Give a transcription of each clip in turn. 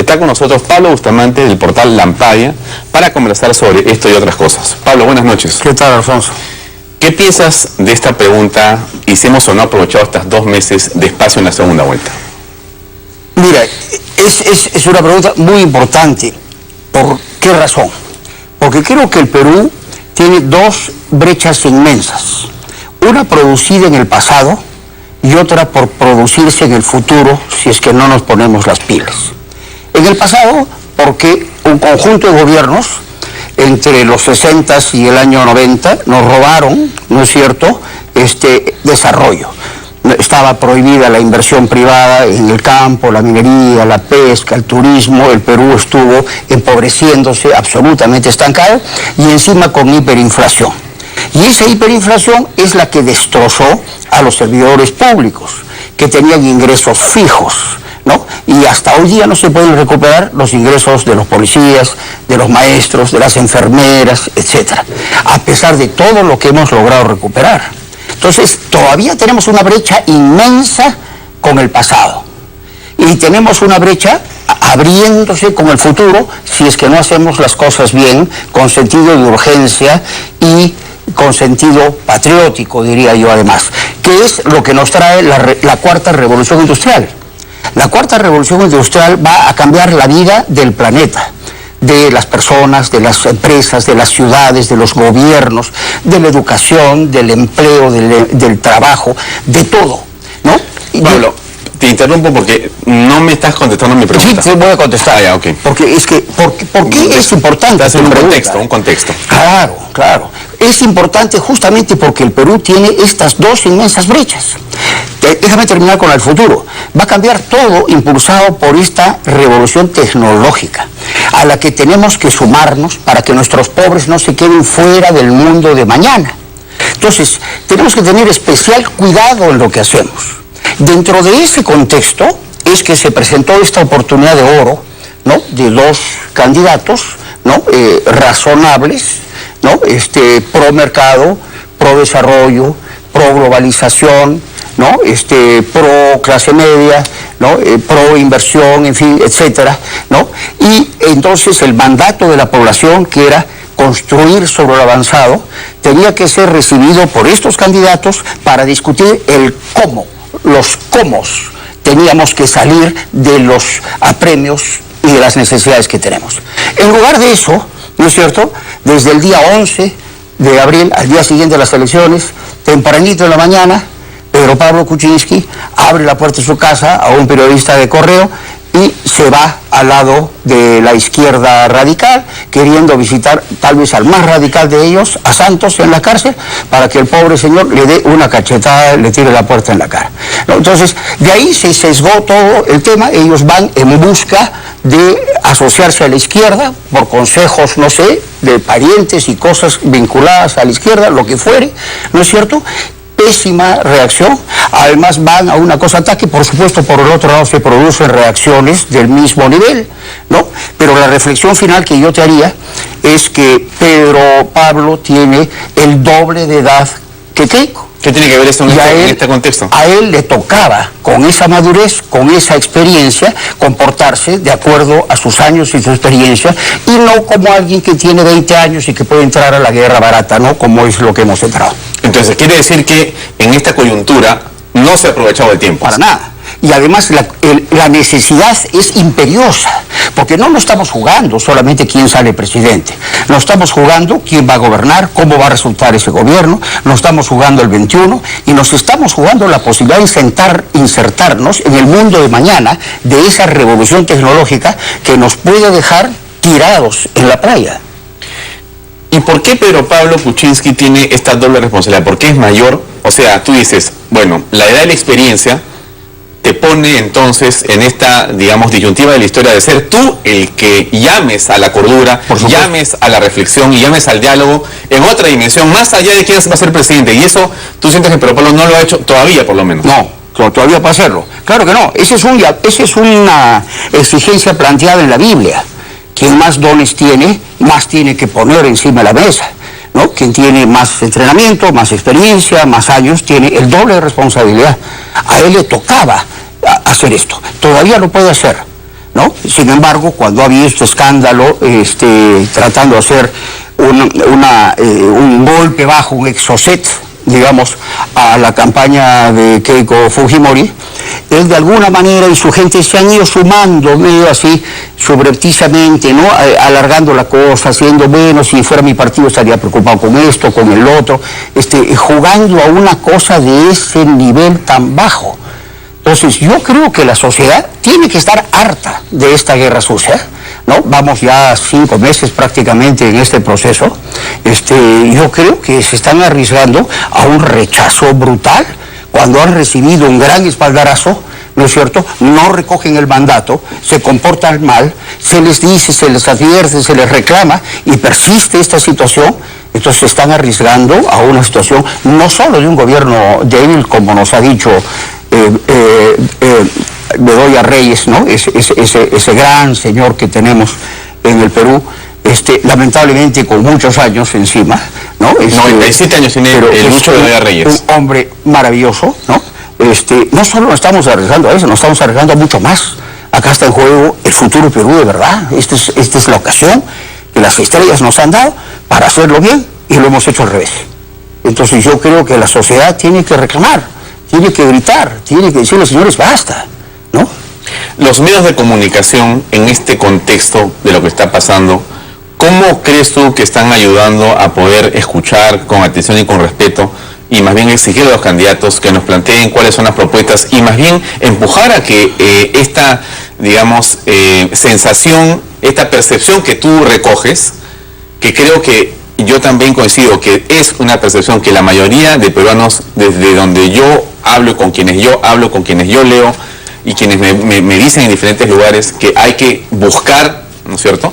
Está con nosotros Pablo Bustamante del portal Lampaya para conversar sobre esto y otras cosas. Pablo, buenas noches. ¿Qué tal, Alfonso? ¿Qué piensas de esta pregunta? ¿Hicimos o no aprovechado estos 2 meses de espacio en la segunda vuelta? Mira, es una pregunta muy importante. ¿Por qué razón? Porque creo que el Perú tiene 2 brechas inmensas. Una producida en el pasado y otra por producirse en el futuro si es que no nos ponemos las pilas. En el pasado, porque un conjunto de gobiernos entre los 60 y el año 90 nos robaron, ¿no es cierto?, desarrollo. Estaba prohibida la inversión privada en el campo, la minería, la pesca, el turismo. El Perú estuvo empobreciéndose, absolutamente estancado, y encima con hiperinflación. Y esa hiperinflación es la que destrozó a los servidores públicos, que tenían ingresos fijos, ¿no? Y hasta hoy día no se pueden recuperar los ingresos de los policías, de los maestros, de las enfermeras, etcétera, a pesar de todo lo que hemos logrado recuperar. Entonces, todavía tenemos una brecha inmensa con el pasado. Y tenemos una brecha abriéndose con el futuro si es que no hacemos las cosas bien, con sentido de urgencia y con sentido patriótico, diría yo además, que es lo que nos trae la cuarta revolución industrial. La cuarta revolución industrial va a cambiar la vida del planeta, de las personas, de las empresas, de las ciudades, de los gobiernos, de la educación, del empleo, del trabajo, de todo, ¿no? Pablo, te interrumpo porque no me estás contestando mi pregunta. Sí, te voy a contestar. Ya, okay. Porque es que, ¿por qué es importante? Hacer un contexto. Claro. Es importante justamente porque el Perú tiene estas 2 inmensas brechas. Déjame terminar con el futuro. Va a cambiar todo impulsado por esta revolución tecnológica, a la que tenemos que sumarnos para que nuestros pobres no se queden fuera del mundo de mañana. Entonces, tenemos que tener especial cuidado en lo que hacemos. Dentro de ese contexto es que se presentó esta oportunidad de oro, ¿no?, de 2 candidatos, ¿no?, razonables, ¿no?, pro mercado, pro desarrollo, pro globalización, ¿no?, pro clase media, ¿no?, pro inversión, en fin, etcétera, ¿no? Y entonces el mandato de la población, que era construir sobre lo avanzado, tenía que ser recibido por estos candidatos para discutir el cómo, los cómo teníamos que salir de los apremios y de las necesidades que tenemos. En lugar de eso, ¿no es cierto?, desde el día 11 de abril, al día siguiente de las elecciones, tempranito en la mañana, Pedro Pablo Kuczynski abre la puerta de su casa a un periodista de Correo y se va al lado de la izquierda radical, queriendo visitar tal vez al más radical de ellos, a Santos, en la cárcel, para que el pobre señor le dé una cachetada y le tire la puerta en la cara, ¿no? Entonces, de ahí se sesgó todo el tema. Ellos van en busca de asociarse a la izquierda por consejos, no sé, de parientes y cosas vinculadas a la izquierda, lo que fuere, ¿no es cierto? Pésima reacción. Además van a una cosa ataque, por supuesto por el otro lado se producen reacciones del mismo nivel, ¿no? Pero la reflexión final que yo te haría es que Pedro Pablo tiene el doble de edad que Keiko. ¿Qué tiene que ver esto en este contexto? A él le tocaba, con esa madurez, con esa experiencia, comportarse de acuerdo a sus años y su experiencia, y no como alguien que tiene 20 años y que puede entrar a la guerra barata, ¿no?, como es lo que hemos entrado. Entonces, quiere decir que en esta coyuntura no se ha aprovechado el tiempo. Para nada. Y además la necesidad es imperiosa, porque no nos estamos jugando solamente quién sale presidente, nos estamos jugando quién va a gobernar, cómo va a resultar ese gobierno, nos estamos jugando el 21 y nos estamos jugando la posibilidad de insertarnos en el mundo de mañana, de esa revolución tecnológica que nos puede dejar tirados en la playa. ¿Y por qué Pedro Pablo Kuczynski tiene esta doble responsabilidad? ¿Por qué es mayor? O sea, tú dices, bueno, la edad y la experiencia te pone entonces en esta, digamos, disyuntiva de la historia de ser tú el que llames a la cordura, llames a la reflexión y llames al diálogo en otra dimensión, más allá de quién va a ser presidente. Y eso, tú sientes que Pedro Pablo no lo ha hecho todavía, por lo menos. No, todavía para hacerlo. Claro que no. Esa es una exigencia planteada en la Biblia. Quien más dones tiene, más tiene que poner encima de la mesa, ¿no? Quien tiene más entrenamiento, más experiencia, más años, tiene el doble de responsabilidad. A él le tocaba hacer esto. Todavía lo puede hacer, ¿no? Sin embargo, cuando ha habido este escándalo, tratando de hacer un golpe bajo, un exocet, digamos, a la campaña de Keiko Fujimori, él de alguna manera y su gente se han ido sumando medio así, subrepticiamente, ¿no? Alargando la cosa, haciendo, bueno, si fuera mi partido estaría preocupado con esto, con el otro, jugando a una cosa de ese nivel tan bajo. Entonces, yo creo que la sociedad tiene que estar harta de esta guerra sucia, ¿no? Vamos ya 5 meses prácticamente en este proceso. Yo creo que se están arriesgando a un rechazo brutal cuando han recibido un gran espaldarazo, ¿no es cierto? No recogen el mandato, se comportan mal, se les dice, se les advierte, se les reclama y persiste esta situación. Entonces se están arriesgando a una situación no solo de un gobierno débil, como nos ha dicho Bedoya Reyes, ¿no? Ese gran señor que tenemos en el Perú, lamentablemente con muchos años encima, ¿no? 97 años tiene el Lucho Bedoya Reyes. Un hombre maravilloso, ¿no? No solo nos estamos arriesgando a eso, nos estamos arriesgando a mucho más. Acá está en juego el futuro Perú de verdad. Esta es la ocasión que las estrellas nos han dado para hacerlo bien y lo hemos hecho al revés. Entonces yo creo que la sociedad tiene que reclamar, tiene que gritar, tiene que decirle, señores, basta, ¿no? Los medios de comunicación en este contexto de lo que está pasando, ¿cómo crees tú que están ayudando a poder escuchar con atención y con respeto y más bien exigir a los candidatos que nos planteen cuáles son las propuestas y más bien empujar a que esta, digamos, sensación, esta percepción que tú recoges, que creo que yo también coincido que es una percepción que la mayoría de peruanos, desde donde yo hablo, con quienes yo leo y quienes me dicen en diferentes lugares que hay que buscar, ¿no es cierto?,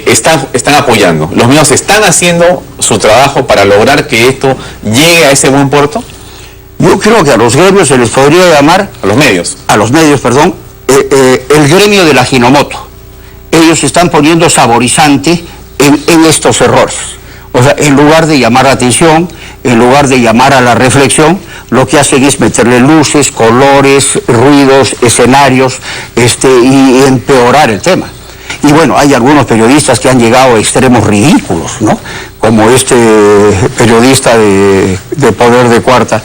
están apoyando. Los medios están haciendo su trabajo para lograr que esto llegue a ese buen puerto. Yo creo que a los gremios se les podría llamar... A los medios, perdón, el gremio del Ajinomoto. Ellos están poniendo saborizante en estos errores. O sea, en lugar de llamar la atención, en lugar de llamar a la reflexión, lo que hacen es meterle luces, colores, ruidos, escenarios, y empeorar el tema. Y bueno, hay algunos periodistas que han llegado a extremos ridículos, ¿no? Como este periodista de Poder de Cuarta,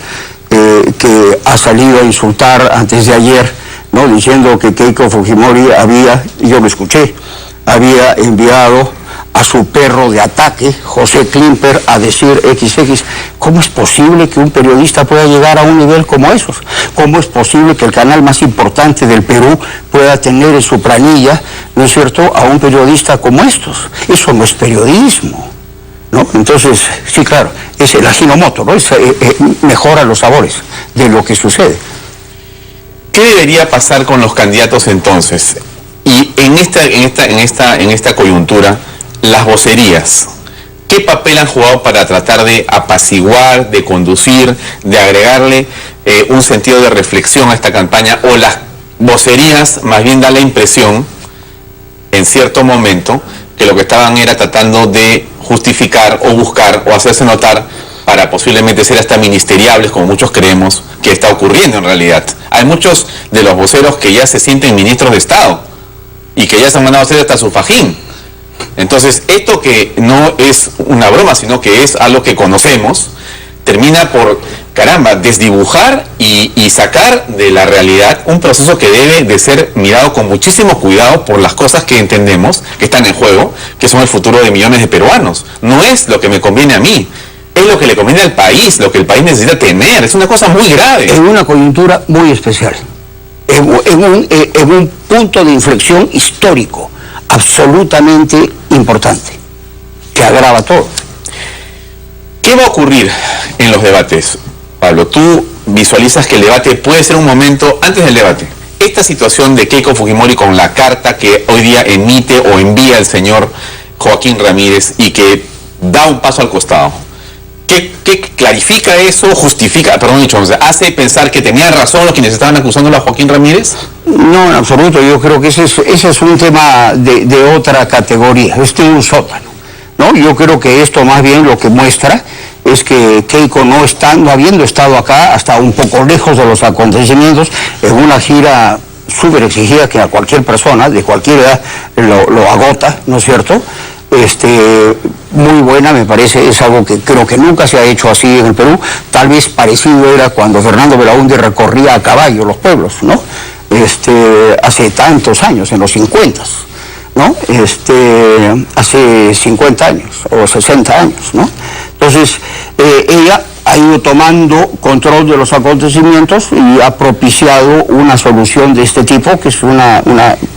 que ha salido a insultar antes de ayer, ¿no? Diciendo que Keiko Fujimori yo lo escuché, había enviado a su perro de ataque, José Klimper, a decir XX. ¿Cómo es posible que un periodista pueda llegar a un nivel como esos? ¿Cómo es posible que el canal más importante del Perú pueda tener en su planilla, ¿no es cierto?, a un periodista como estos? Eso no es periodismo, ¿no? Entonces, sí, claro, es el Ajinomoto, ¿no? Mejora los sabores de lo que sucede. ¿Qué debería pasar con los candidatos entonces? Y en esta coyuntura, las vocerías, ¿qué papel han jugado para tratar de apaciguar, de conducir, de agregarle un sentido de reflexión a esta campaña? ¿O las vocerías más bien da la impresión, en cierto momento, que lo que estaban era tratando de justificar o buscar o hacerse notar para posiblemente ser hasta ministeriables, como muchos creemos que está ocurriendo en realidad? Hay muchos de los voceros que ya se sienten ministros de Estado y que ya se han mandado a hacer hasta su fajín. Entonces, esto que no es una broma, sino que es algo que conocemos, termina por, caramba, desdibujar y sacar de la realidad un proceso que debe de ser mirado con muchísimo cuidado por las cosas que entendemos que están en juego, que son el futuro de millones de peruanos. No es lo que me conviene a mí, es lo que le conviene al país, lo que el país necesita tener. Es una cosa muy grave. En una coyuntura muy especial, en un punto de inflexión histórico absolutamente importante, que agrava todo. ¿Qué va a ocurrir en los debates, Pablo? ¿Tú visualizas que el debate puede ser un momento antes del debate? Esta situación de Keiko Fujimori con la carta que hoy día emite o envía el señor Joaquín Ramírez y que da un paso al costado, ¿qué clarifica eso? ¿Justifica, hace pensar que tenían razón los quienes estaban acusándolo a Joaquín Ramírez? No, en absoluto. Yo creo que ese es un tema de otra categoría. Este es un sótano, ¿no? Yo creo que esto más bien lo que muestra es que Keiko, no habiendo estado acá, hasta un poco lejos de los acontecimientos, en una gira súper exigida que a cualquier persona de cualquier edad lo agota, ¿no es cierto? Muy buena, me parece, es algo que creo que nunca se ha hecho así en el Perú. Tal vez parecido era cuando Fernando Belaúnde recorría a caballo los pueblos, ¿no? Hace tantos años, en los 50, ¿no? Hace 50 años o 60 años, ¿no? Entonces, ella ha ido tomando control de los acontecimientos y ha propiciado una solución de este tipo, que es una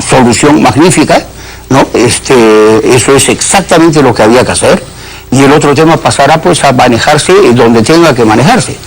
solución magnífica, ¿no? Eso es exactamente lo que había que hacer, y el otro tema pasará pues a manejarse donde tenga que manejarse,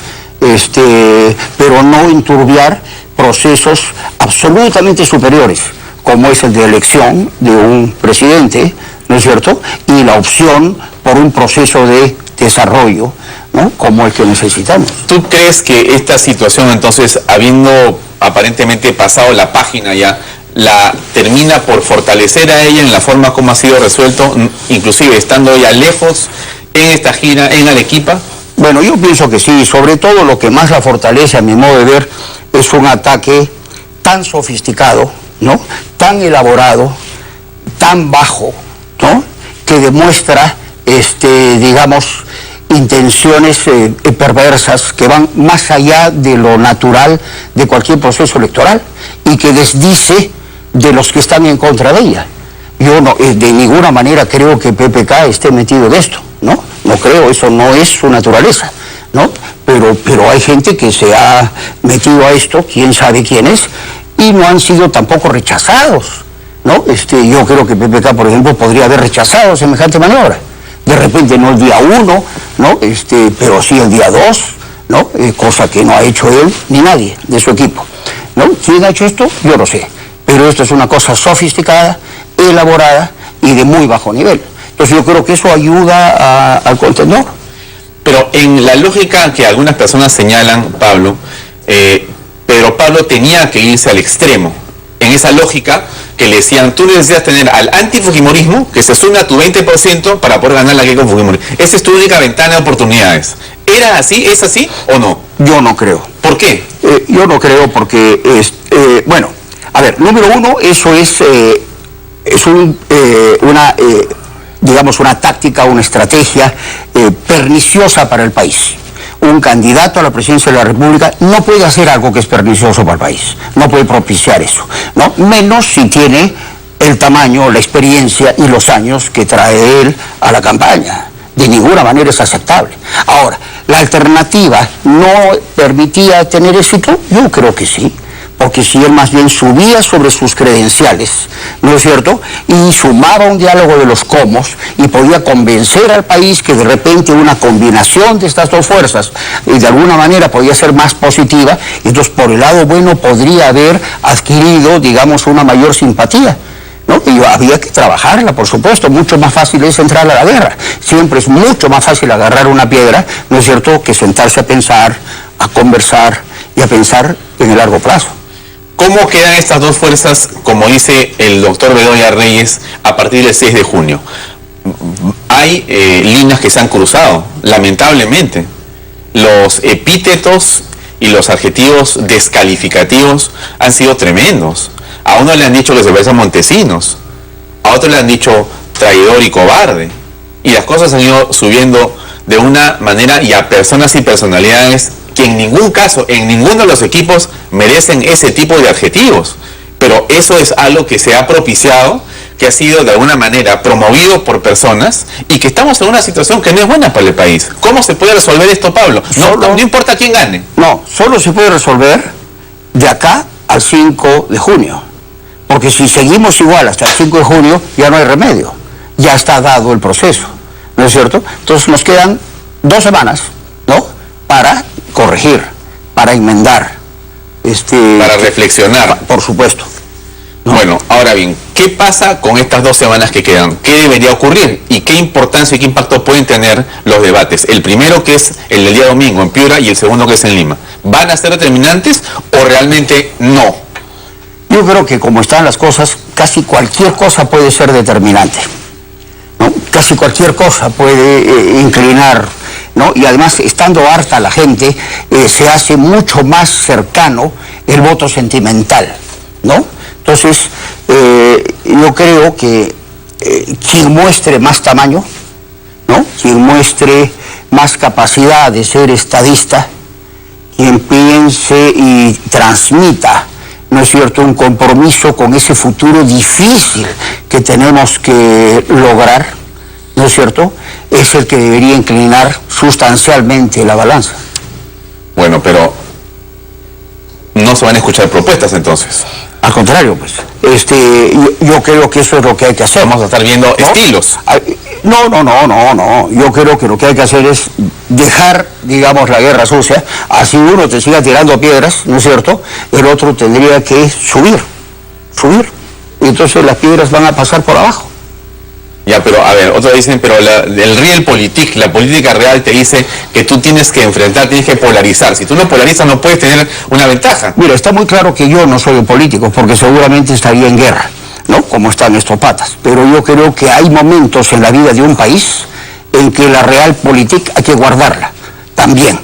pero no enturbiar procesos absolutamente superiores, como es el de elección de un presidente, ¿no es cierto?, y la opción por un proceso de desarrollo, ¿no?, como el que necesitamos. ¿Tú crees que esta situación, entonces, habiendo aparentemente pasado la página ya, la termina por fortalecer a ella en la forma como ha sido resuelto, inclusive estando ella lejos en esta gira en Arequipa? Bueno, yo pienso que sí. Sobre todo lo que más la fortalece, a mi modo de ver, es un ataque tan sofisticado, ¿no?, tan elaborado, tan bajo, ¿no?, que demuestra, digamos, intenciones perversas que van más allá de lo natural de cualquier proceso electoral y que desdice de los que están en contra de ella. Yo no, de ninguna manera creo que PPK esté metido en esto, ¿no? No creo, eso no es su naturaleza, ¿no? Pero hay gente que se ha metido a esto, quién sabe quién es, y no han sido tampoco rechazados, ¿no? Yo creo que PPK, por ejemplo, podría haber rechazado semejante maniobra. De repente no el día 1, ¿no? Pero sí el día 2, ¿no? Cosa que no ha hecho él ni nadie de su equipo, ¿no? ¿Quién ha hecho esto? Yo no sé. Pero esto es una cosa sofisticada, elaborada y de muy bajo nivel. Entonces yo creo que eso ayuda al contendor. Pero en la lógica que algunas personas señalan, Pablo, Pedro Pablo tenía que irse al extremo. En esa lógica que le decían, tú necesitas tener al antifujimorismo que se sume a tu 20% para poder ganar la guerra con Fujimori. Esa es tu única ventana de oportunidades. ¿Era así? ¿Es así o no? Yo no creo. ¿Por qué? Yo no creo porque, bueno, a ver, número uno, eso es digamos, una táctica, una estrategia perniciosa para el país. Un candidato a la presidencia de la República no puede hacer algo que es pernicioso para el país, no puede propiciar eso, ¿no? Menos si tiene el tamaño, la experiencia y los años que trae él a la campaña. De ninguna manera es aceptable. Ahora, ¿la alternativa no permitía tener éxito? Yo creo que sí. Porque si él más bien subía sobre sus credenciales, ¿no es cierto?, y sumaba un diálogo de los cómo y podía convencer al país que de repente una combinación de estas dos fuerzas de alguna manera podía ser más positiva, entonces por el lado bueno podría haber adquirido, digamos, una mayor simpatía, ¿no? Y había que trabajarla, por supuesto. Mucho más fácil es entrar a la guerra. Siempre es mucho más fácil agarrar una piedra, ¿no es cierto?, que sentarse a pensar, a conversar y a pensar en el largo plazo. ¿Cómo quedan estas dos fuerzas, como dice el doctor Bedoya Reyes, a partir del 6 de junio? Hay líneas que se han cruzado, lamentablemente. Los epítetos y los adjetivos descalificativos han sido tremendos. A uno le han dicho que se parecen Montesinos, a otro le han dicho traidor y cobarde. Y las cosas han ido subiendo de una manera, y a personas y personalidades que en ningún caso, en ninguno de los equipos merecen ese tipo de adjetivos. Pero eso es algo que se ha propiciado, que ha sido de alguna manera promovido por personas, y que estamos en una situación que no es buena para el país. ¿Cómo se puede resolver esto, Pablo? No importa quién gane. No, solo se puede resolver de acá al 5 de junio. Porque si seguimos igual hasta el 5 de junio, ya no hay remedio. Ya está dado el proceso, ¿no es cierto? Entonces nos quedan 2 semanas, ¿no?, para corregir, para enmendar. Para reflexionar. Por supuesto. ¿No? Bueno, ahora bien, ¿qué pasa con estas 2 semanas que quedan? ¿Qué debería ocurrir? ¿Y qué importancia y qué impacto pueden tener los debates? El primero, que es el del día domingo en Piura, y el segundo, que es en Lima. ¿Van a ser determinantes o realmente no? Yo creo que como están las cosas, casi cualquier cosa puede ser determinante, ¿no? Casi cualquier cosa puede inclinar, ¿no? Y además, estando harta la gente, se hace mucho más cercano el voto sentimental, ¿no? Entonces, yo creo que quien muestre más tamaño, ¿no? Quien muestre más capacidad de ser estadista, quien piense y transmita, ¿no es cierto?, un compromiso con ese futuro difícil que tenemos que lograr, ¿no es cierto?, es el que debería inclinar sustancialmente la balanza. Bueno, pero no se van a escuchar propuestas entonces. Al contrario, pues, yo creo que eso es lo que hay que hacer. Vamos a estar viendo estilos. No. Yo creo que lo que hay que hacer es dejar, digamos, la guerra sucia. Así uno te siga tirando piedras, ¿no es cierto? El otro tendría que subir. Y entonces las piedras van a pasar por abajo. Ya, pero a ver, otros dicen, pero el realpolitik, la política real te dice que tú tienes que enfrentar, tienes que polarizar. Si tú no polarizas no puedes tener una ventaja. Mira, está muy claro que yo no soy un político, porque seguramente estaría en guerra, ¿no? Como están estos patas. Pero yo creo que hay momentos en la vida de un país en que la realpolitik hay que guardarla también.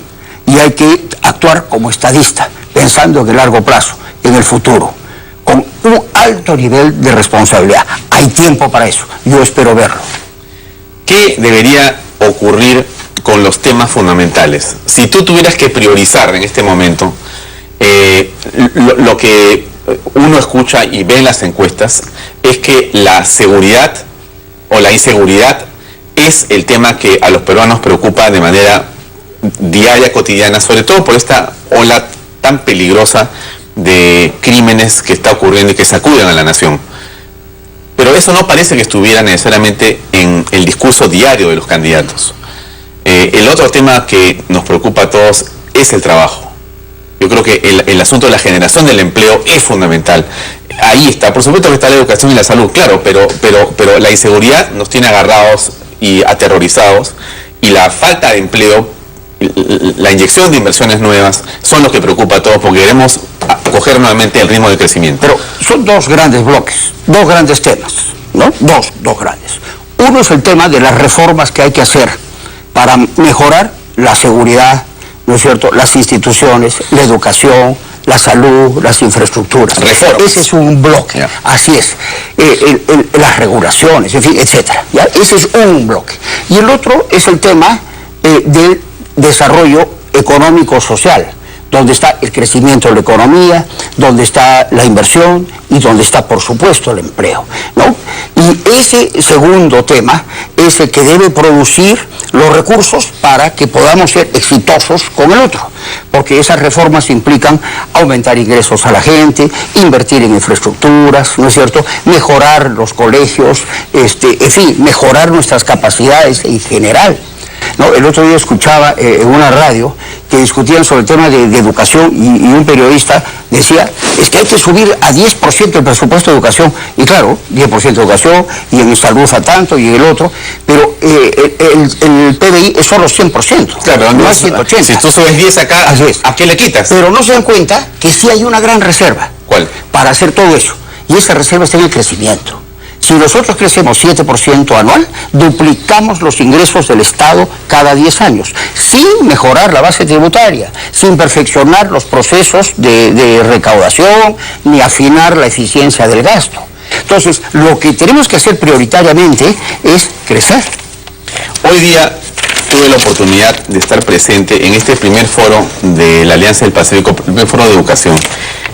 Y hay que actuar como estadista, pensando en el largo plazo, en el futuro, con un alto nivel de responsabilidad. Hay tiempo para eso, yo espero verlo. ¿Qué debería ocurrir con los temas fundamentales? Si tú tuvieras que priorizar en este momento, lo que uno escucha y ve en las encuestas es que la seguridad o la inseguridad es el tema que a los peruanos preocupa de manera diaria, cotidiana, sobre todo por esta ola tan peligrosa de crímenes que está ocurriendo y que sacuden a la nación. Pero eso no parece que estuviera necesariamente en el discurso diario de los candidatos. El otro tema que nos preocupa a todos es el trabajo. Yo creo que el asunto de la generación del empleo es fundamental. Ahí está, por supuesto que está la educación y la salud, claro, pero la inseguridad nos tiene agarrados y aterrorizados, y la falta de empleo, la inyección de inversiones nuevas son los que preocupa a todos, porque queremos coger nuevamente el ritmo de crecimiento. Pero son dos grandes bloques, dos grandes temas, ¿no? Dos grandes. Uno es el tema de las reformas que hay que hacer para mejorar la seguridad, ¿no es cierto?, las instituciones, la educación, la salud, las infraestructuras. Reformas. Ese es un bloque, Yeah. Así es. Las regulaciones, en fin, etcétera. ¿Ya? Ese es un bloque. Y el otro es el tema del desarrollo económico-social, donde está el crecimiento de la economía, donde está la inversión y donde está, por supuesto, el empleo, ¿no? Y ese segundo tema es el que debe producir los recursos para que podamos ser exitosos con el otro, porque esas reformas implican aumentar ingresos a la gente, invertir en infraestructuras, ¿no es cierto?, mejorar los colegios, en fin, mejorar nuestras capacidades en general. ¿No? El otro día escuchaba en una radio que discutían sobre el tema de educación y un periodista decía, es que hay que subir a 10% el presupuesto de educación. Y claro, 10% de educación y en salud a tanto y en el otro, pero el PBI es solo 100%. Claro, no es 180. Si tú subes 10 acá, ¿a qué le quitas? Pero no se dan cuenta que sí hay una gran reserva. ¿Cuál? Para hacer todo eso. Y esa reserva está en el crecimiento. Si nosotros crecemos 7% anual, duplicamos los ingresos del Estado cada 10 años, sin mejorar la base tributaria, sin perfeccionar los procesos de recaudación, ni afinar la eficiencia del gasto. Entonces, lo que tenemos que hacer prioritariamente es crecer. Hoy día tuve la oportunidad de estar presente en este primer foro de la Alianza del Pacífico, el primer foro de educación,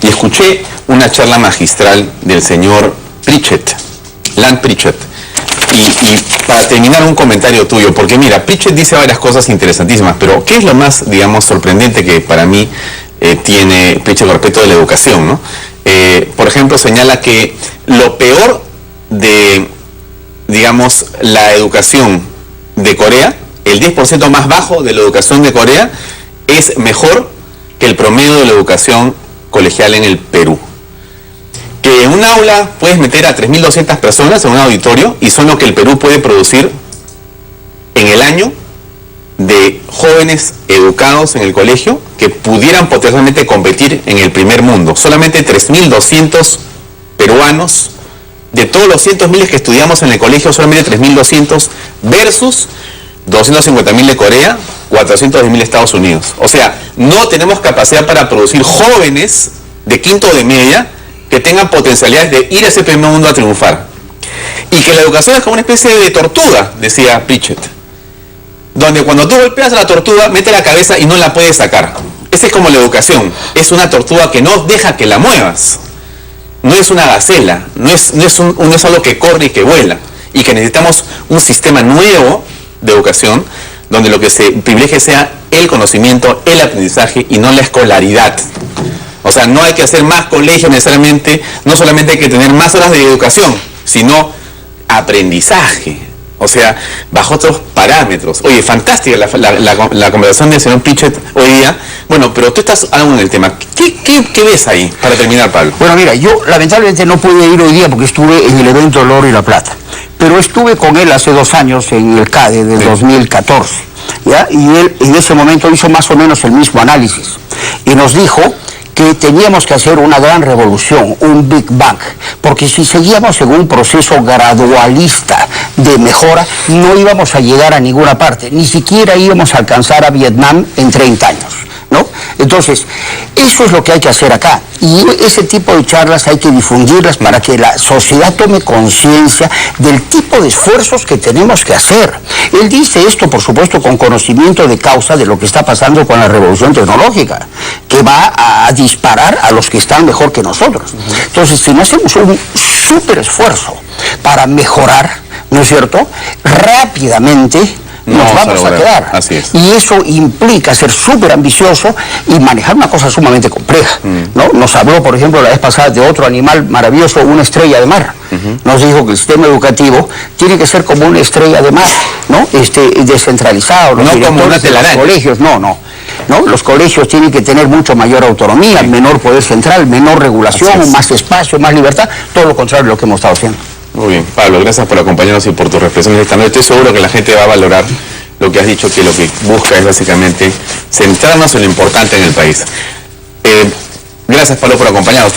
y escuché una charla magistral del señor Pritchett, Land Pritchett. Y para terminar, un comentario tuyo, porque mira, Pritchett dice varias cosas interesantísimas, pero ¿qué es lo más, digamos, sorprendente que para mí tiene Pritchett con respecto de la educación, ¿no? Por ejemplo, señala que lo peor de, digamos, la educación de Corea, el 10% más bajo de la educación de Corea, es mejor que el promedio de la educación colegial en el Perú. Que en un aula puedes meter a 3.200 personas en un auditorio y son lo que el Perú puede producir en el año de jóvenes educados en el colegio que pudieran potencialmente competir en el primer mundo. Solamente 3.200 peruanos, de todos los cientos miles que estudiamos en el colegio, solamente 3.200 versus 250.000 de Corea, 410.000 de Estados Unidos. O sea, no tenemos capacidad para producir jóvenes de quinto de media que tengan potencialidades de ir a ese primer mundo a triunfar. Y que la educación es como una especie de tortuga, decía Piaget, donde cuando tú golpeas a la tortuga, mete la cabeza y no la puedes sacar. Esa es como la educación, es una tortuga que no deja que la muevas. No es una gacela, no es algo que corre y que vuela. Y que necesitamos un sistema nuevo de educación, donde lo que se privilegie sea el conocimiento, el aprendizaje y no la escolaridad. O sea, no hay que hacer más colegio necesariamente, no solamente hay que tener más horas de educación, sino aprendizaje. O sea, bajo otros parámetros. Oye, fantástica la conversación del señor Piaget hoy día. Bueno, pero tú estás algo en el tema. ¿Qué ves ahí, para terminar, Pablo? Bueno, mira, yo lamentablemente no pude ir hoy día porque estuve en el evento del Oro y la Plata. Pero estuve con él hace 2 años en el CADE del 2014. ¿Ya? Y él en ese momento hizo más o menos el mismo análisis. Y nos dijo que teníamos que hacer una gran revolución, un Big Bang, porque si seguíamos en un proceso gradualista de mejora, no íbamos a llegar a ninguna parte, ni siquiera íbamos a alcanzar a Vietnam en 30 años, ¿no? Entonces, eso es lo que hay que hacer acá, y ese tipo de charlas hay que difundirlas para que la sociedad tome conciencia del tipo de esfuerzos que tenemos que hacer. Él dice esto, por supuesto, con conocimiento de causa de lo que está pasando con la revolución tecnológica, que va a disparar a los que están mejor que nosotros. Entonces, si no hacemos un súper esfuerzo para mejorar, ¿no es cierto?, rápidamente nos vamos a quedar. Así es. Y eso implica ser súper ambicioso y manejar una cosa sumamente compleja, ¿no? Nos habló, por ejemplo, la vez pasada de otro animal maravilloso, una estrella de mar. Nos dijo que el sistema educativo tiene que ser como una estrella de mar, ¿no? Descentralizado. No como una telaraña. Los colegios, no. Los colegios tienen que tener mucho mayor autonomía, menor poder central, menor regulación, más espacio, más libertad, todo lo contrario de lo que hemos estado haciendo. Muy bien, Pablo, gracias por acompañarnos y por tus reflexiones esta noche. Estoy seguro que la gente va a valorar lo que has dicho, que lo que busca es básicamente centrarnos en lo importante en el país. Gracias, Pablo, por acompañarnos.